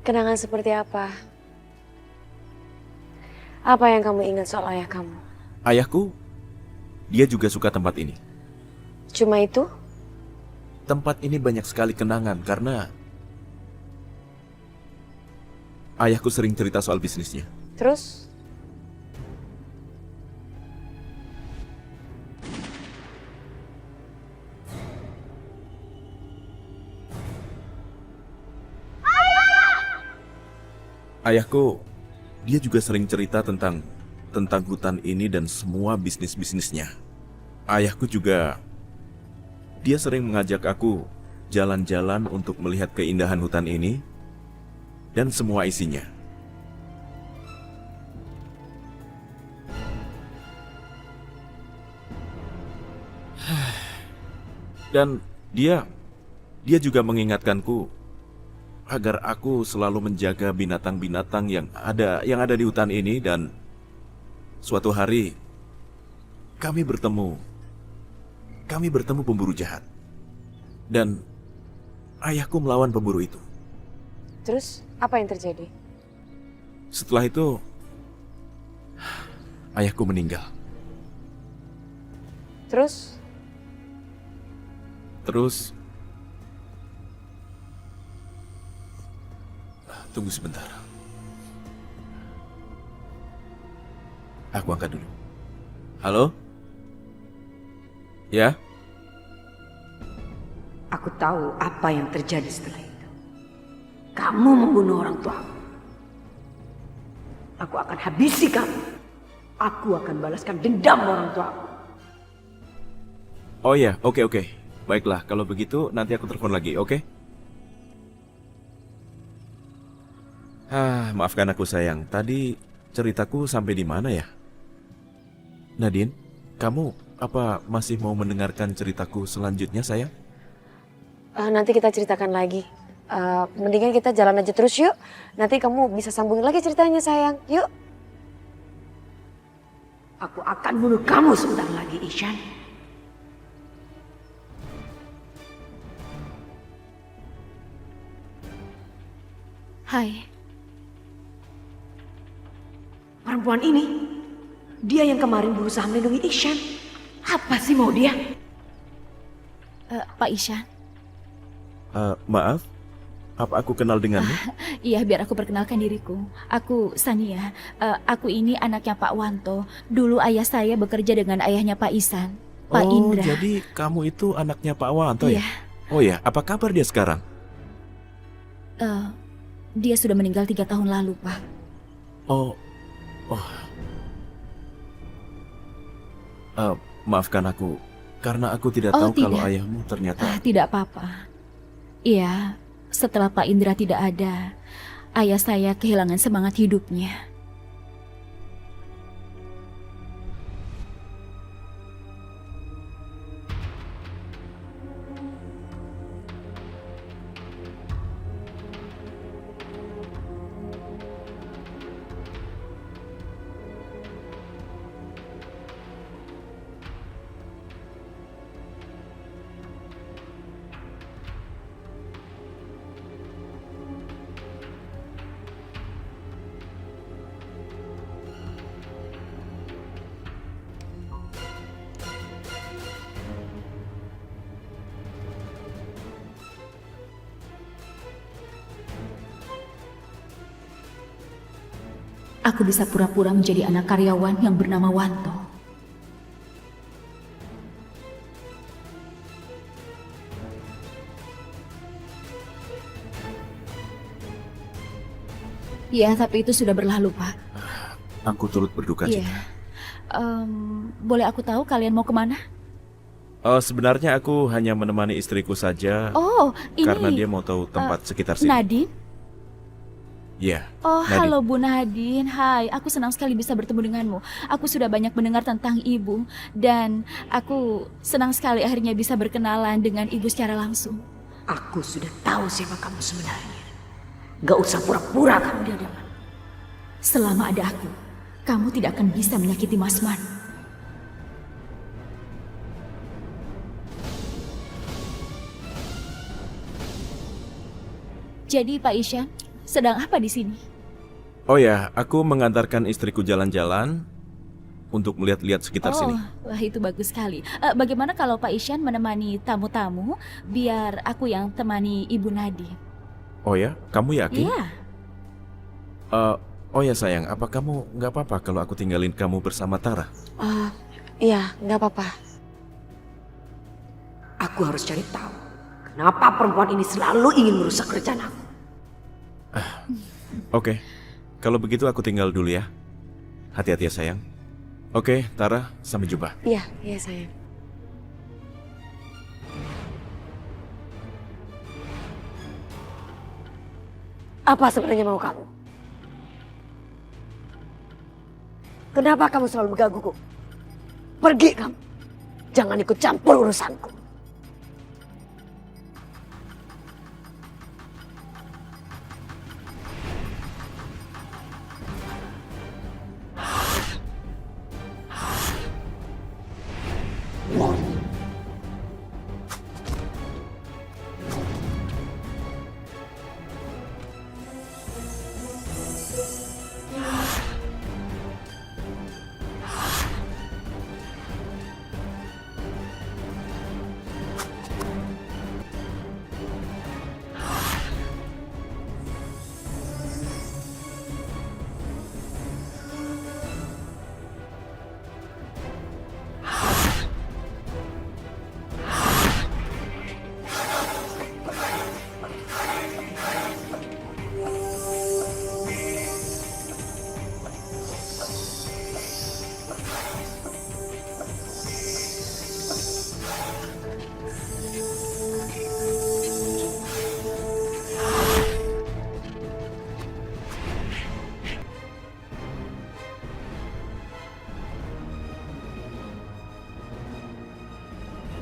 Kenangan seperti apa? Apa yang kamu ingat soal ayah kamu? Ayahku, dia juga suka tempat ini. Cuma itu? Tempat ini banyak sekali kenangan karena ayahku sering cerita soal bisnisnya. Terus? Ayahku, dia juga sering cerita tentang hutan ini dan semua bisnis-bisnisnya. Ayahku juga, dia sering mengajak aku jalan-jalan untuk melihat keindahan hutan ini dan semua isinya. Dan dia juga mengingatkanku agar aku selalu menjaga binatang-binatang yang ada di hutan ini. Dan suatu hari kami bertemu pemburu jahat. Dan ayahku melawan pemburu itu. Terus apa yang terjadi? Setelah itu ayahku meninggal. Terus? Tunggu sebentar. Aku angkat dulu. Halo? Ya? Aku tahu apa yang terjadi setelah itu. Kamu membunuh orang tuaku. Aku akan habisi kamu. Aku akan balaskan dendam orang tuaku. Oh ya, oke. Baiklah, kalau begitu nanti aku telepon lagi, oke? Maafkan aku sayang. Tadi ceritaku sampai di mana ya? Nadine, kamu apa masih mau mendengarkan ceritaku selanjutnya sayang? Nanti kita ceritakan lagi. Mendingan kita jalan aja terus yuk. Nanti kamu bisa sambungin lagi ceritanya sayang. Yuk. Aku akan bunuh kamu sebentar lagi, Ishan. Hai. Perempuan ini, dia yang kemarin berusaha melindungi Ishan. Apa sih mau dia? Pak Ishan. Maaf, apa aku kenal denganmu? Iya, biar aku perkenalkan diriku. Aku Sania. Aku ini anaknya Pak Wanto. Dulu ayah saya bekerja dengan ayahnya Pak Isan, Pak Indra. Jadi kamu itu anaknya Pak Wanto ya? Iya. Oh ya, apa kabar dia sekarang? Dia sudah meninggal 3 tahun lalu, Pak. Maafkan aku, karena aku tidak Oh, tahu kalau tidak. ayahmu ternyata... Tidak apa-apa. Iya, setelah Pak Indra tidak ada, ayah saya kehilangan semangat hidupnya. Aku bisa pura-pura menjadi anak karyawan yang bernama Wanto. Ya, tapi itu sudah berlalu, Pak. Aku turut berduka Iya. cita. Boleh aku tahu kalian mau kemana? Sebenarnya aku hanya menemani istriku saja, Oh, ini karena dia mau tahu tempat sekitar sini. Nadine? Iya, Oh, Nadine. halo Bu Nadine. Hai, aku senang sekali bisa bertemu denganmu. Aku sudah banyak mendengar tentang ibu, dan aku senang sekali akhirnya bisa berkenalan dengan ibu secara langsung. Aku sudah tahu siapa kamu sebenarnya. Gak usah pura-pura kamu di hadapan. Selama ada aku, kamu tidak akan bisa menyakiti Mas Man. Jadi Pak Isyan, sedang apa di sini? Oh ya, aku mengantarkan istriku jalan-jalan untuk melihat-lihat sekitar sini. Wah itu bagus sekali. Bagaimana kalau Pak Ishan menemani tamu-tamu, biar aku yang temani Ibu Nadine? Oh ya, kamu yakin? Iya. Oh ya sayang, apa kamu nggak apa-apa kalau aku tinggalin kamu bersama Tara? Iya, nggak apa-apa. Aku harus cari tahu kenapa perempuan ini selalu ingin merusak rencanaku. Oke, kalau begitu aku tinggal dulu ya. Hati-hati ya sayang. Oke, Tara, sampai jumpa. Iya, iya sayang. Apa sebenarnya mau kamu? Kenapa kamu selalu menggangguku? Pergi kamu. Jangan ikut campur urusanku.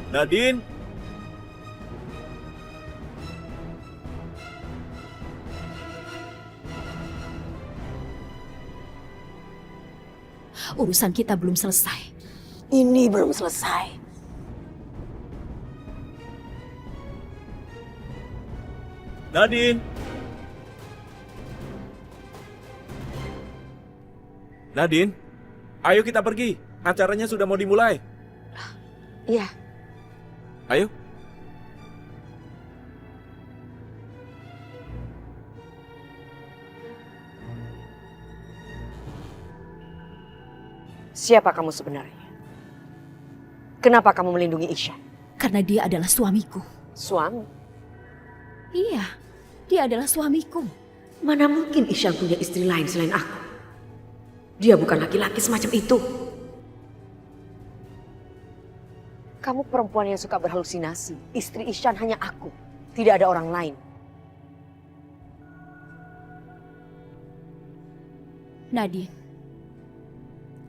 Nadine, Urusan kita belum selesai. Ini belum selesai. Nadine, Nadine, ayo kita pergi. Acaranya sudah mau dimulai. Iya. Ayo. Siapa kamu sebenarnya? Kenapa kamu melindungi Ishan? Karena dia adalah suamiku. Suami? Iya, dia adalah suamiku. Mana mungkin Ishan punya istri lain selain aku? Dia bukan laki-laki semacam itu. Kamu perempuan yang suka berhalusinasi. Istri Ishan hanya aku. Tidak ada orang lain. Nadine,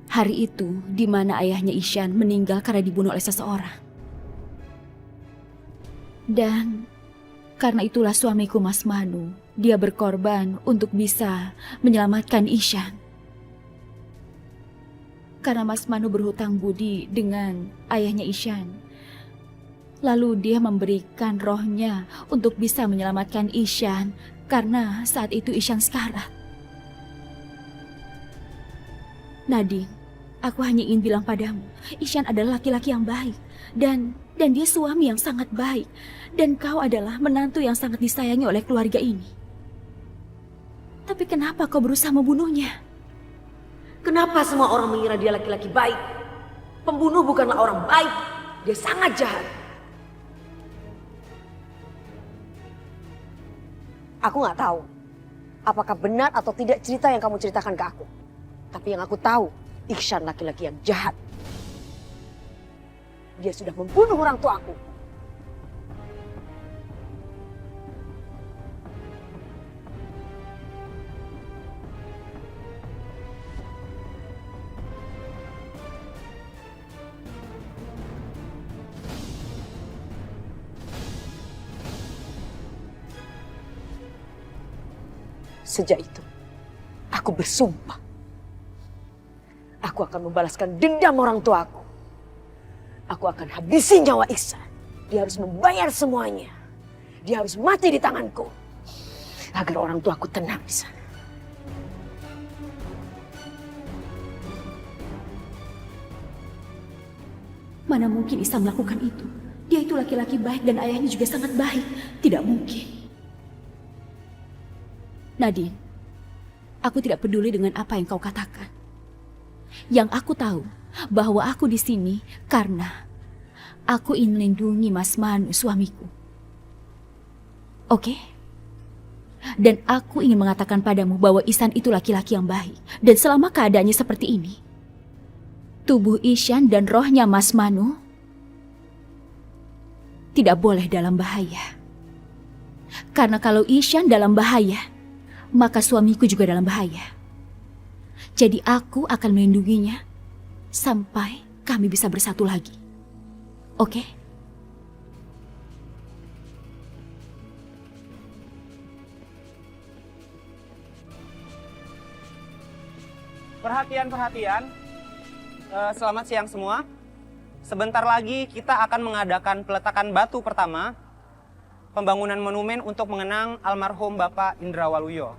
hari itu di mana ayahnya Ishan meninggal karena dibunuh oleh seseorang. Dan karena itulah suamiku Mas Manu, dia berkorban untuk bisa menyelamatkan Ishan. Karena Mas Manu berhutang budi dengan ayahnya Ishan. Lalu dia memberikan rohnya untuk bisa menyelamatkan Ishan karena saat itu Ishan sekarat. Nadine, aku hanya ingin bilang padamu, Ishan adalah laki-laki yang baik dan dia suami yang sangat baik dan kau adalah menantu yang sangat disayangi oleh keluarga ini. Tapi kenapa kau berusaha membunuhnya? Kenapa semua orang mengira dia laki-laki baik? Pembunuh bukanlah orang baik. Dia sangat jahat. Aku nggak tahu apakah benar atau tidak cerita yang kamu ceritakan ke aku. Tapi yang aku tahu, Iksan laki-laki yang jahat. Dia sudah membunuh orang tuaku. Sejak itu, aku bersumpah. Aku akan membalaskan dendam orang tuaku. Aku akan habisi nyawa Iksan. Dia harus membayar semuanya. Dia harus mati di tanganku. agar orang tuaku tenang di sana. Mana mungkin Ihsan melakukan itu? Dia itu laki-laki baik dan ayahnya juga sangat baik. Tidak mungkin. Nadine, aku tidak peduli dengan apa yang kau katakan. Yang aku tahu bahwa aku di sini karena aku ingin melindungi Mas Manu, suamiku. Oke? Dan aku ingin mengatakan padamu bahwa Ihsan itu laki-laki yang baik. Dan selama keadaannya seperti ini, tubuh Ihsan dan rohnya Mas Manu tidak boleh dalam bahaya. Karena kalau Ihsan dalam bahaya, maka suamiku juga dalam bahaya. Jadi aku akan melindunginya sampai kami bisa bersatu lagi. Oke? Perhatian. Selamat siang semua. Sebentar lagi kita akan mengadakan peletakan batu pertama pembangunan monumen untuk mengenang almarhum Bapak Indra Waluyo.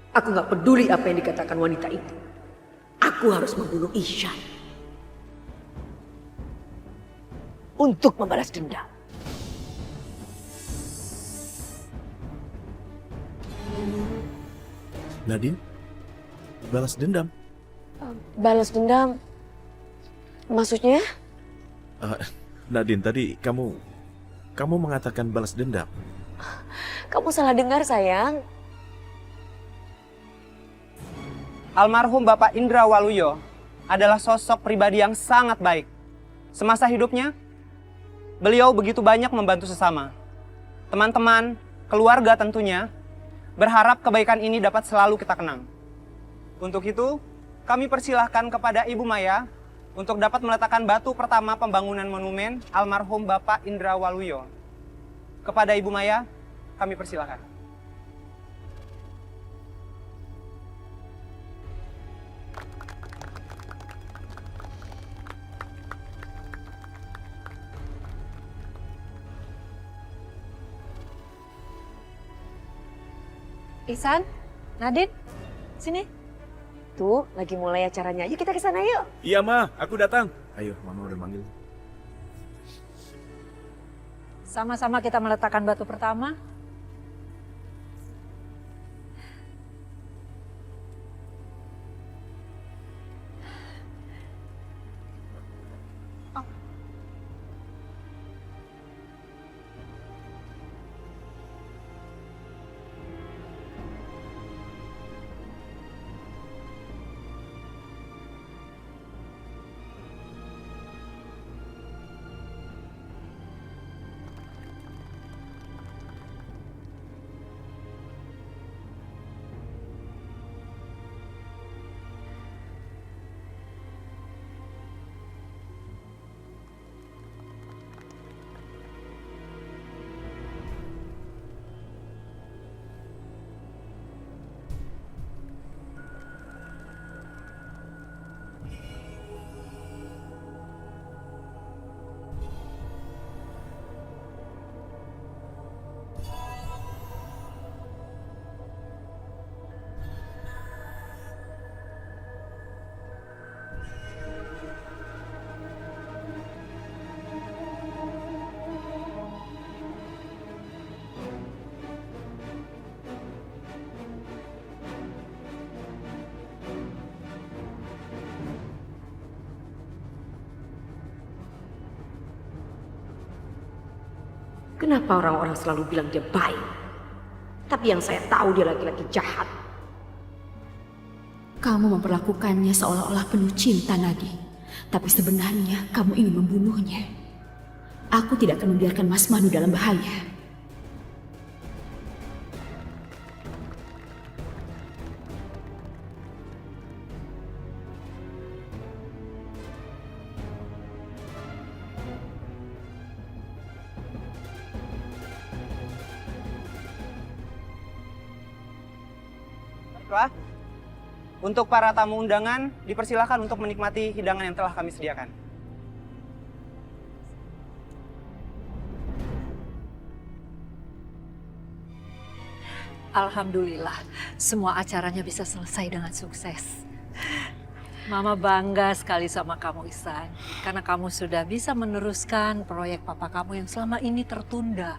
Aku gak peduli apa yang dikatakan wanita itu. Aku harus membunuh Ihsan untuk membalas dendam. Nadine, balas dendam. Balas dendam? Maksudnya? Nadine, tadi kamu mengatakan balas dendam. Kamu salah dengar, sayang. Almarhum Bapak Indra Waluyo adalah sosok pribadi yang sangat baik. Semasa hidupnya, beliau begitu banyak membantu sesama. Teman-teman, keluarga tentunya, berharap kebaikan ini dapat selalu kita kenang. Untuk itu, kami persilahkan kepada Ibu Maya untuk dapat meletakkan batu pertama pembangunan monumen almarhum Bapak Indra Waluyo. Kepada Ibu Maya, kami persilahkan. Ihsan, Nadine, sini. Tuh, lagi mulai acaranya. Yuk kita ke sana yuk. Iya, Ma, aku datang. Ayo, Mama udah manggil. Sama-sama kita meletakkan batu pertama. Kenapa orang-orang selalu bilang dia baik? Tapi yang saya tahu dia laki-laki jahat. Kamu memperlakukannya seolah-olah penuh cinta, Nadine. Tapi sebenarnya kamu ingin membunuhnya. Aku tidak akan membiarkan Mas Manu dalam bahaya. Baiklah. Untuk para tamu undangan, dipersilakan untuk menikmati hidangan yang telah kami sediakan. Alhamdulillah, semua acaranya bisa selesai dengan sukses. Mama bangga sekali sama kamu, Ihsan. Karena kamu sudah bisa meneruskan proyek papa kamu yang selama ini tertunda.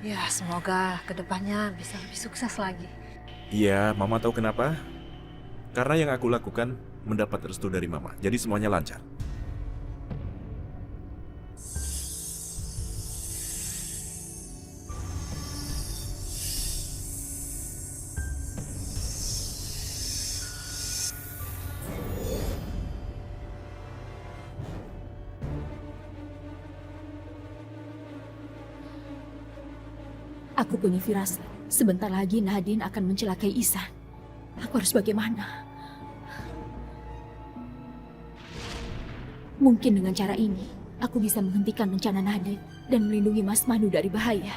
Ya, semoga kedepannya bisa lebih sukses lagi. Iya, Mama tahu kenapa? Karena yang aku lakukan mendapat restu dari Mama, jadi semuanya lancar. Aku punya firasat. Sebentar lagi Nadine akan mencelakai Ihsan. Aku harus bagaimana? Mungkin dengan cara ini, aku bisa menghentikan rencana Nadine dan melindungi Mas Manu dari bahaya.